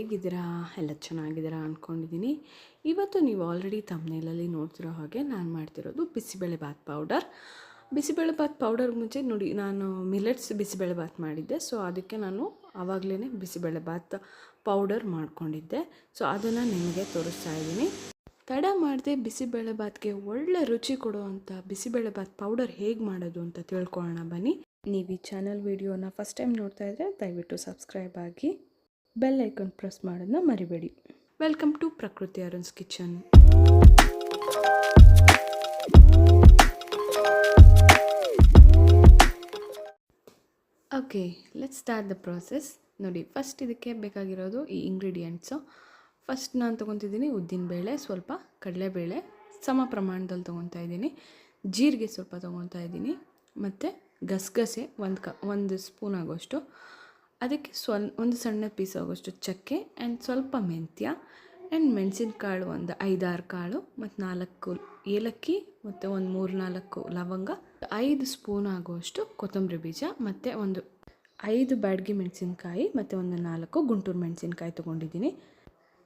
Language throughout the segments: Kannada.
ಹೇಗಿದ್ದೀರಾ? ಎಲ್ಲ ಚೆನ್ನಾಗಿದ್ದೀರಾ ಅಂದ್ಕೊಂಡಿದ್ದೀನಿ. ಇವತ್ತು ನೀವು ಆಲ್ರೆಡಿ ಥಂಬ್ನೇಲಲ್ಲಿ ನೋಡ್ತಿರೋ ಹಾಗೆ ನಾನು ಮಾಡ್ತಿರೋದು ಬಿಸಿಬೇಳೆಬಾತ್ ಪೌಡರ್. ಬಿಸಿಬೇಳೆಬಾತ್ ಪೌಡರ್ ಮುಂಚೆ ನೋಡಿ ನಾನು ಮಿಲೆಟ್ಸ್ ಬಿಸಿಬೇಳೆಬಾತ್ ಮಾಡಿದ್ದೆ. ಸೊ ಅದಕ್ಕೆ ನಾನು ಆವಾಗಲೇ ಬಿಸಿಬೇಳೆಬಾತ್ ಪೌಡರ್ ಮಾಡ್ಕೊಂಡಿದ್ದೆ. ಸೊ ಅದನ್ನು ನಿಮಗೆ ತೋರಿಸ್ತಾ ಇದ್ದೀನಿ. ತಡ ಮಾಡದೆ ಬಿಸಿಬೇಳೆಬಾತ್ಗೆ ಒಳ್ಳೆ ರುಚಿ ಕೊಡುವಂಥ ಬಿಸಿಬೇಳೆಬಾತ್ ಪೌಡರ್ ಹೇಗೆ ಮಾಡೋದು ಅಂತ ತಿಳ್ಕೊಳ್ಳೋಣ ಬನ್ನಿ. ನೀವು ಈ ಚಾನಲ್ ವಿಡಿಯೋನ ಫಸ್ಟ್ ಟೈಮ್ ನೋಡ್ತಾ ಇದ್ದರೆ ದಯವಿಟ್ಟು ಸಬ್ಸ್ಕ್ರೈಬ್ ಆಗಿ ಬೆಲ್ ಐಕಾನ್ ಪ್ರೆಸ್ ಮಾಡೋದನ್ನ ಮರಿಬೇಡಿ. ವೆಲ್ಕಮ್ ಟು ಪ್ರಕೃತಿ Arun's kitchen. Okay, let's start the process. ನೋಡಿ, ಫಸ್ಟ್ ಇದಕ್ಕೆ ಬೇಕಾಗಿರೋದು ಈ ಇಂಗ್ರೀಡಿಯೆಂಟ್ಸು. ಫಸ್ಟ್ ನಾನು ತೊಗೊತಿದ್ದೀನಿ ಉದ್ದಿನಬೇಳೆ, ಸ್ವಲ್ಪ ಕಡಲೆಬೇಳೆ ಸಮ ಪ್ರಮಾಣದಲ್ಲಿ ತೊಗೊತಾ ಇದ್ದೀನಿ, ಜೀರಿಗೆ ಸ್ವಲ್ಪ ತೊಗೊತಾ ಇದ್ದೀನಿ, ಮತ್ತು ಗಸಗಸೆ ಒಂದು ಸ್ಪೂನ್ ಆಗೋಷ್ಟು, ಅದಕ್ಕೆ ಒಂದು ಸಣ್ಣ ಪೀಸ್ ಆಗೋಷ್ಟು ಚಕ್ಕೆ ಆ್ಯಂಡ್ ಸ್ವಲ್ಪ ಮೆಂತ್ಯ ಆ್ಯಂಡ್ ಮೆಣಸಿನಕಾಳು ಒಂದು 5-6 ಕಾಳು ಮತ್ತು 4 ಏಲಕ್ಕಿ ಮತ್ತು ಒಂದು 3-4 ಲವಂಗ, 5 ಸ್ಪೂನ್ ಆಗುವಷ್ಟು ಕೊತ್ತಂಬರಿ ಬೀಜ ಮತ್ತು ಒಂದು 5 ಬ್ಯಾಡಗಿ ಮೆಣಸಿನ್ಕಾಯಿ ಮತ್ತು ಒಂದು 4 ಗುಂಟೂರು ಮೆಣಸಿನ್ಕಾಯಿ ತೊಗೊಂಡಿದ್ದೀನಿ.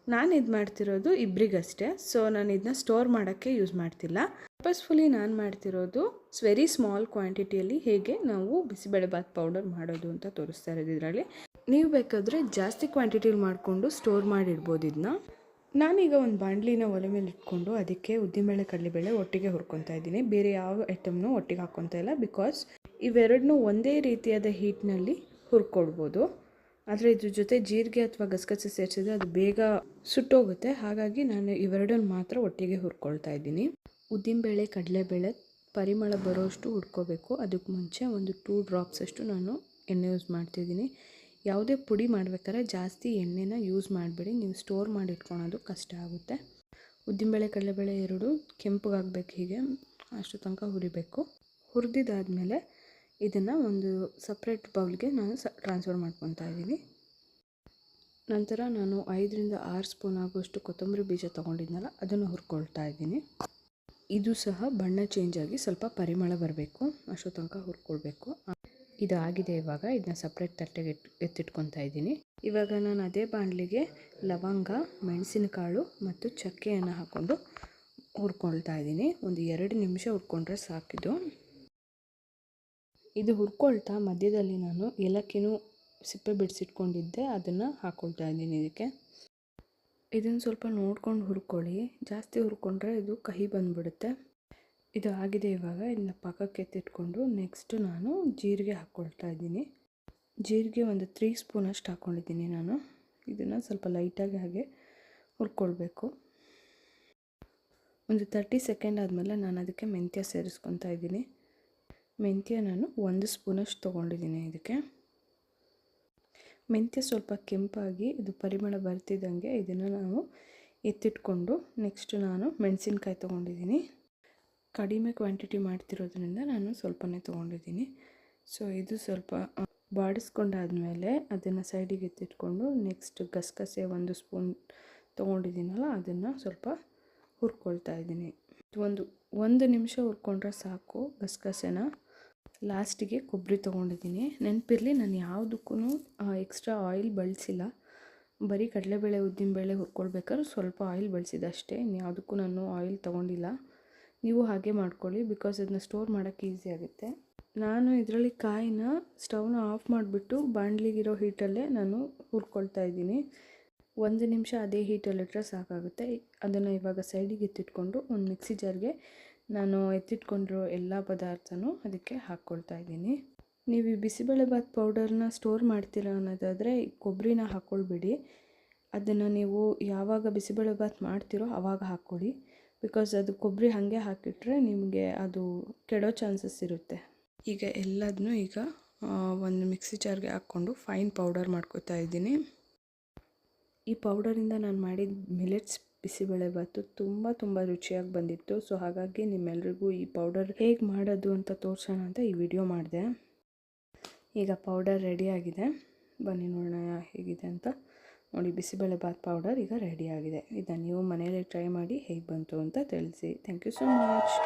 ನಾನು ಇದು ಮಾಡ್ತಿರೋದು ಇಬ್ಬರಿಗಷ್ಟೇ, ಸೊ ನಾನು ಇದನ್ನ ಸ್ಟೋರ್ ಮಾಡೋಕ್ಕೆ ಯೂಸ್ ಮಾಡ್ತಿಲ್ಲ. ಪರ್ಪಸ್ಫುಲಿ ನಾನು ಮಾಡ್ತಿರೋದು ವೆರಿ ಸ್ಮಾಲ್ ಕ್ವಾಂಟಿಟಿಯಲ್ಲಿ ಹೇಗೆ ನಾವು ಬಿಸಿಬೇಳೆಬಾತ್ ಪೌಡರ್ ಮಾಡೋದು ಅಂತ ತೋರಿಸ್ತಾ ಇರೋದು ಇದರಲ್ಲಿ. ನೀವು ಬೇಕಾದರೆ ಜಾಸ್ತಿ ಕ್ವಾಂಟಿಟಿಲಿ ಮಾಡಿಕೊಂಡು ಸ್ಟೋರ್ ಮಾಡಿಡ್ಬೋದು ಇದನ್ನ. ನಾನೀಗ ಒಂದು ಬಾಣಲಿನ ಒಲೆ ಮೇಲೆ ಇಟ್ಕೊಂಡು ಅದಕ್ಕೆ ಉದ್ದಿನಬೇಳೆ ಕಡಲೆಬೇಳೆ ಒಟ್ಟಿಗೆ ಹುರ್ಕೊತಾ ಇದ್ದೀನಿ. ಬೇರೆ ಯಾವ ಐಟಮ್ನೂ ಒಟ್ಟಿಗೆ ಹಾಕ್ಕೊತಾ ಇಲ್ಲ, ಬಿಕಾಸ್ ಇವೆರಡನ್ನೂ ಒಂದೇ ರೀತಿಯಾದ ಹೀಟ್ನಲ್ಲಿ ಹುರ್ಕೊಳ್ಬೋದು. ಆದರೆ ಇದ್ರ ಜೊತೆ ಜೀರಿಗೆ ಅಥವಾ ಗಸಗಸೆ ಸೇರಿಸಿದ್ರೆ ಅದು ಬೇಗ ಸುಟ್ಟೋಗುತ್ತೆ. ಹಾಗಾಗಿ ನಾನು ಇವೆರಡನ್ನು ಮಾತ್ರ ಒಟ್ಟಿಗೆ ಹುರ್ಕೊಳ್ತಾ ಇದ್ದೀನಿ. ಉದ್ದಿನಬೇಳೆ ಕಡಲೆಬೇಳೆ ಪರಿಮಳ ಬರೋಷ್ಟು ಹುರ್ಕೋಬೇಕು. ಅದಕ್ಕೆ ಮುಂಚೆ ಒಂದು 2 ಡ್ರಾಪ್ಸ್ ಅಷ್ಟು ನಾನು ಎಣ್ಣೆ ಯೂಸ್ ಮಾಡ್ತಿದ್ದೀನಿ. ಯಾವುದೇ ಪುಡಿ ಮಾಡ್ಬೇಕಾದ್ರೆ ಜಾಸ್ತಿ ಎಣ್ಣೆನ ಯೂಸ್ ಮಾಡಬೇಡಿ, ನೀವು ಸ್ಟೋರ್ ಮಾಡಿ ಇಟ್ಕೊಳೋದು ಕಷ್ಟ ಆಗುತ್ತೆ. ಉದ್ದಿನಬೇಳೆ ಕಡಲೆಬೇಳೆ ಎರಡು ಕೆಂಪಗಾಗಬೇಕು, ಹೀಗೆ ಅಷ್ಟು ತನಕ ಹುರಿಬೇಕು. ಹುರಿದಿದ್ದಾದಮೇಲೆ ಇದನ್ನು ಒಂದು ಸಪ್ರೇಟ್ ಬೌಲ್ಗೆ ನಾನು ಟ್ರಾನ್ಸ್ಫರ್ ಮಾಡ್ಕೊತಾ ಇದ್ದೀನಿ. ನಂತರ ನಾನು 5-6 ಸ್ಪೂನ್ ಆಗುವಷ್ಟು ಕೊತ್ತಂಬರಿ ಬೀಜ ತೊಗೊಂಡಿದ್ನಲ್ಲ ಅದನ್ನು ಹುರ್ಕೊಳ್ತಾ ಇದ್ದೀನಿ. ಇದು ಸಹ ಬಣ್ಣ ಚೇಂಜ್ ಆಗಿ ಸ್ವಲ್ಪ ಪರಿಮಳ ಬರಬೇಕು, ಅಷ್ಟು ತನಕ ಹುರ್ಕೊಳ್ಬೇಕು. ಇದಾಗಿದೆ. ಇವಾಗ ಇದನ್ನ ಸಪ್ರೇಟ್ ತಟ್ಟೆಗೆ ಎತ್ತಿಟ್ಕೊತಾ ಇದ್ದೀನಿ. ಇವಾಗ ನಾನು ಅದೇ ಬಾಣಲಿಗೆ ಲವಂಗ, ಮೆಣಸಿನಕಾಳು ಮತ್ತು ಚಕ್ಕೆಯನ್ನು ಹಾಕ್ಕೊಂಡು ಹುರ್ಕೊಳ್ತಾ ಇದ್ದೀನಿ. ಒಂದು 2 ನಿಮಿಷ ಹುರ್ಕೊಂಡ್ರೆ ಸಾಕಿದು. ಇದು ಹುರ್ಕೊಳ್ತಾ ಮಧ್ಯದಲ್ಲಿ ನಾನು ಏಲಕ್ಕಿನೂ ಸಿಪ್ಪೆ ಬಿಡಿಸಿಟ್ಕೊಂಡಿದ್ದೆ, ಅದನ್ನು ಹಾಕ್ಕೊಳ್ತಾ ಇದ್ದೀನಿ ಇದಕ್ಕೆ. ಇದನ್ನು ಸ್ವಲ್ಪ ನೋಡ್ಕೊಂಡು ಹುರ್ಕೊಳ್ಳಿ, ಜಾಸ್ತಿ ಹುರ್ಕೊಂಡ್ರೆ ಇದು ಕಹಿ ಬಂದುಬಿಡುತ್ತೆ. ಇದು ಆಗಿದೆ. ಇವಾಗ ಇದನ್ನ ಪಾಕಕ್ಕೆ ಎತ್ತಿಟ್ಕೊಂಡು ನೆಕ್ಸ್ಟ್ ನಾನು ಜೀರಿಗೆ ಹಾಕ್ಕೊಳ್ತಾ ಇದ್ದೀನಿ. ಜೀರಿಗೆ ಒಂದು 3 ಸ್ಪೂನ್ ಅಷ್ಟು ಹಾಕ್ಕೊಂಡಿದ್ದೀನಿ ನಾನು. ಇದನ್ನು ಸ್ವಲ್ಪ ಲೈಟಾಗಿ ಹಾಗೆ ಹುರ್ಕೊಳ್ಬೇಕು. ಒಂದು 30 ಸೆಕೆಂಡ್ ಆದಮೇಲೆ ನಾನು ಅದಕ್ಕೆ ಮೆಂತ್ಯ ಸೇರಿಸ್ಕೊತಾ ಇದ್ದೀನಿ. ಮೆಂತ್ಯ ನಾನು 1 ಸ್ಪೂನಷ್ಟು ತೊಗೊಂಡಿದ್ದೀನಿ. ಇದಕ್ಕೆ ಮೆಂತ್ಯ ಸ್ವಲ್ಪ ಕೆಂಪಾಗಿ ಇದು ಪರಿಮಳ ಬರ್ತಿದ್ದಂಗೆ ಇದನ್ನು ನಾವು ಎತ್ತಿಟ್ಕೊಂಡು ನೆಕ್ಸ್ಟ್ ನಾನು ಮೆಣಸಿನ್ಕಾಯಿ ತೊಗೊಂಡಿದ್ದೀನಿ. ಕಡಿಮೆ ಕ್ವಾಂಟಿಟಿ ಮಾಡ್ತಿರೋದ್ರಿಂದ ನಾನು ಸ್ವಲ್ಪನೇ ತೊಗೊಂಡಿದ್ದೀನಿ. ಸೊ ಇದು ಸ್ವಲ್ಪ ಬಾಡಿಸ್ಕೊಂಡಾದಮೇಲೆ ಅದನ್ನು ಸೈಡಿಗೆ ಎತ್ತಿಟ್ಕೊಂಡು ನೆಕ್ಸ್ಟ್ ಗಸಗಸೆ 1 ಸ್ಪೂನ್ ತೊಗೊಂಡಿದ್ದೀನಲ್ಲ ಅದನ್ನು ಸ್ವಲ್ಪ ಹುರ್ಕೊಳ್ತಾ ಇದ್ದೀನಿ. ಒಂದು ನಿಮಿಷ ಹುರ್ಕೊಂಡ್ರೆ ಸಾಕು ಗಸಗಸೆನ. ಲಾಸ್ಟಿಗೆ ಕೊಬ್ಬರಿ ತೊಗೊಂಡಿದ್ದೀನಿ. ನೆನಪಿರಲಿ, ನಾನು ಯಾವುದಕ್ಕೂ ಎಕ್ಸ್ಟ್ರಾ ಆಯಿಲ್ ಬಳಸಿಲ್ಲ. ಬರೀ ಕಡಲೆಬೇಳೆ ಉದ್ದಿನಬೇಳೆ ಹುರ್ಕೊಳ್ಬೇಕಾದ್ರೆ ಸ್ವಲ್ಪ ಆಯಿಲ್ ಬಳಸಿದೆ ಅಷ್ಟೇ, ಯಾವುದಕ್ಕೂ ನಾನು ಆಯಿಲ್ ತೊಗೊಂಡಿಲ್ಲ. ನೀವು ಹಾಗೆ ಮಾಡ್ಕೊಳ್ಳಿ, ಬಿಕಾಸ್ ಅದನ್ನ ಸ್ಟೋರ್ ಮಾಡೋಕ್ಕೆ ಈಸಿ ಆಗುತ್ತೆ. ನಾನು ಇದರಲ್ಲಿ ಕಾಯಿನ ಸ್ಟವ್ನ ಆಫ್ ಮಾಡಿಬಿಟ್ಟು ಬಾಣಲಿಗಿರೋ ಹೀಟಲ್ಲೇ ನಾನು ಹುರ್ಕೊಳ್ತಾ ಇದ್ದೀನಿ. 1 ನಿಮಿಷ ಅದೇ ಹೀಟಲ್ಲಿಟ್ಟರೆ ಸಾಕಾಗುತ್ತೆ. ಅದನ್ನು ಇವಾಗ ಸೈಡಿಗೆ ಎತ್ತಿಟ್ಕೊಂಡು ಒಂದು ಮಿಕ್ಸಿ ಜಾರ್ಗೆ ನಾನು ಎತ್ತಿಟ್ಕೊಂಡಿರೋ ಎಲ್ಲ ಪದಾರ್ಥನೂ ಅದಕ್ಕೆ ಹಾಕ್ಕೊಳ್ತಾ ಇದ್ದೀನಿ. ನೀವು ಈ ಬಿಸಿಬೇಳೆಬಾತ್ ಪೌಡರ್ನ ಸ್ಟೋರ್ ಮಾಡ್ತೀರಾ ಅನ್ನೋದಾದರೆ ಕೊಬ್ಬರಿನ ಹಾಕ್ಕೊಳ್ಬೇಡಿ. ಅದನ್ನು ನೀವು ಯಾವಾಗ ಬಿಸಿಬೇಳೆಬಾತ್ ಮಾಡ್ತೀರೋ ಆವಾಗ ಹಾಕ್ಕೊಳ್ಳಿ, ಬಿಕಾಸ್ ಅದು ಕೊಬ್ಬರಿ ಹಾಗೆ ಹಾಕಿಟ್ರೆ ನಿಮಗೆ ಅದು ಕೆಡೋ ಚಾನ್ಸಸ್ ಇರುತ್ತೆ. ಈಗ ಎಲ್ಲದನ್ನೂ ಒಂದು ಮಿಕ್ಸಿ ಜಾರ್ಗೆ ಹಾಕ್ಕೊಂಡು ಫೈನ್ ಪೌಡರ್ ಮಾಡ್ಕೊತಾ ಇದ್ದೀನಿ. ಈ ಪೌಡರಿಂದ ನಾನು ಮಾಡಿದ ಮಿಲೆಟ್ಸ್ ಬಿಸಿಬೇಳೆಬಾತು ತುಂಬ ರುಚಿಯಾಗಿ ಬಂದಿತ್ತು. ಸೊ ಹಾಗಾಗಿ ನಿಮ್ಮೆಲ್ರಿಗೂ ಈ ಪೌಡರ್ ಹೇಗೆ ಮಾಡೋದು ಅಂತ ತೋರಿಸೋಣ ಅಂತ ಈ ವಿಡಿಯೋ ಮಾಡಿದೆ. ಈಗ ಪೌಡರ್ ರೆಡಿಯಾಗಿದೆ, ಬನ್ನಿ ನೋಡೋಣ ಹೇಗಿದೆ ಅಂತ. ನೋಡಿ, ಬಿಸಿಬೇಳೆಬಾತ್ ಪೌಡರ್ ಈಗ ರೆಡಿಯಾಗಿದೆ. ಇದನ್ನು ನೀವು ಮನೆಯಲ್ಲೇ ಟ್ರೈ ಮಾಡಿ ಹೇಗೆ ಬಂತು ಅಂತ ತಿಳಿಸಿ. Thank you so much.